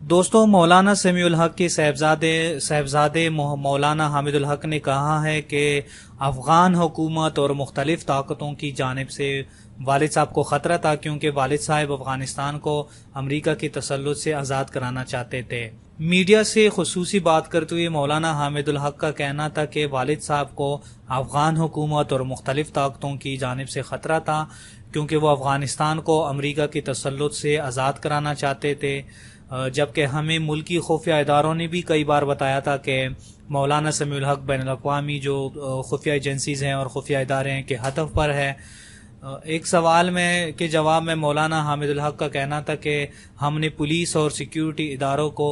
دوستوں، مولانا سمیع الحق کے صاحبزادے مولانا حامد الحق نے کہا ہے کہ افغان حکومت اور مختلف طاقتوں کی جانب سے والد صاحب کو خطرہ تھا، کیونکہ والد صاحب افغانستان کو امریکہ کے تسلط سے آزاد کرانا چاہتے تھے۔ میڈیا سے خصوصی بات کرتے ہوئے مولانا حامد الحق کا کہنا تھا کہ والد صاحب کو افغان حکومت اور مختلف طاقتوں کی جانب سے خطرہ تھا، کیونکہ وہ افغانستان کو امریکہ کے تسلط سے آزاد کرانا چاہتے تھے، جبکہ ہمیں ملکی خفیہ اداروں نے بھی کئی بار بتایا تھا کہ مولانا سمیع الحق بین الاقوامی جو خفیہ ایجنسیز ہیں اور خفیہ ادارے ہیں کے ہدف پر ہے۔ ایک سوال کے جواب میں مولانا حامد الحق کا کہنا تھا کہ ہم نے پولیس اور سیکیورٹی اداروں کو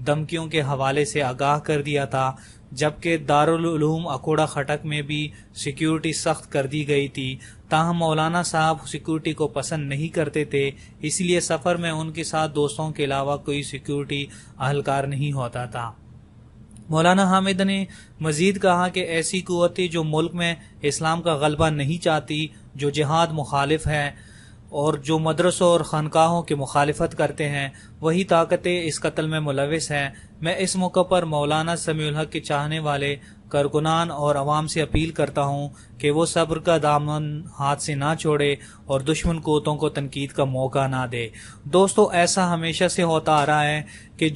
دھمکیوں کے حوالے سے آگاہ کر دیا تھا، جبکہ دارالعلوم اکوڑا خٹک میں بھی سیکیورٹی سخت کر دی گئی تھی۔ تاہم مولانا صاحب سیکیورٹی کو پسند نہیں کرتے تھے، اس لیے سفر میں ان کے ساتھ دوستوں کے علاوہ کوئی سیکیورٹی اہلکار نہیں ہوتا تھا۔ مولانا حامد نے مزید کہا کہ ایسی قوتیں جو ملک میں اسلام کا غلبہ نہیں چاہتی، جو جہاد مخالف ہے اور جو مدرسوں اور خانقاہوں کی مخالفت کرتے ہیں، وہی طاقتیں اس قتل میں ملوث ہیں۔ میں اس موقع پر مولانا سمیع الحق کے چاہنے والے کارکنان اور عوام سے اپیل کرتا ہوں کہ وہ صبر کا دامن ہاتھ سے نہ چھوڑے اور دشمن قوتوں کو تنقید کا موقع نہ دے۔ دوستو، ایسا ہمیشہ سے ہوتا آ رہا ہے کہ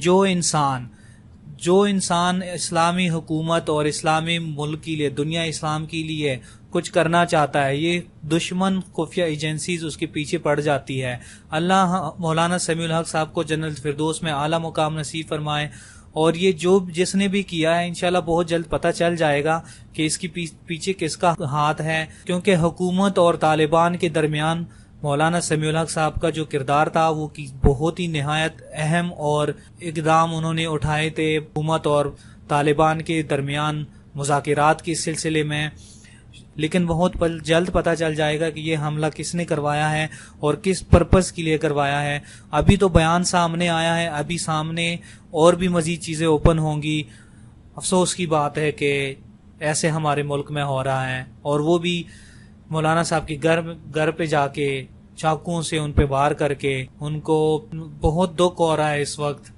جو انسان اسلامی حکومت اور اسلامی ملک کے لیے، دنیا اسلام کے لیے کچھ کرنا چاہتا ہے، یہ دشمن خفیہ ایجنسیز اس کے پیچھے پڑ جاتی ہے۔ اللہ مولانا سمیع الحق صاحب کو جنت الفردوس میں اعلیٰ مقام نصیب فرمائے، اور یہ جس نے بھی کیا ہے انشاءاللہ بہت جلد پتہ چل جائے گا کہ اس کی پیچھے کس کا ہاتھ ہے، کیونکہ حکومت اور طالبان کے درمیان مولانا سمیع الحق صاحب کا جو کردار تھا وہ بہت ہی نہایت اہم اور اقدام انہوں نے اٹھائے تھے حکومت اور طالبان کے درمیان مذاکرات کے سلسلے میں، لیکن بہت جلد پتہ چل جائے گا کہ یہ حملہ کس نے کروایا ہے اور کس پرپس کے لیے کروایا ہے۔ ابھی تو بیان سامنے آیا ہے، ابھی سامنے اور بھی مزید چیزیں اوپن ہوں گی۔ افسوس کی بات ہے کہ ایسے ہمارے ملک میں ہو رہا ہے، اور وہ بھی مولانا صاحب کے گھر پہ جا کے چاقوؤں سے ان پہ وار کر کے، ان کو بہت دکھ ہو رہا ہے اس وقت۔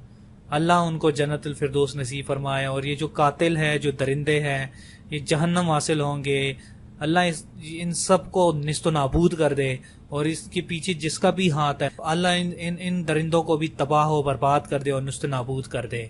اللہ ان کو جنت الفردوس نصیب فرمائے، اور یہ جو قاتل ہے، جو درندے ہیں، یہ جہنم حاصل ہوں گے۔ اللہ ان سب کو نیست و نابود کر دے، اور اس کے پیچھے جس کا بھی ہاتھ ہے اللہ ان درندوں کو بھی تباہ و برباد کر دے اور نیست و نابود کر دے۔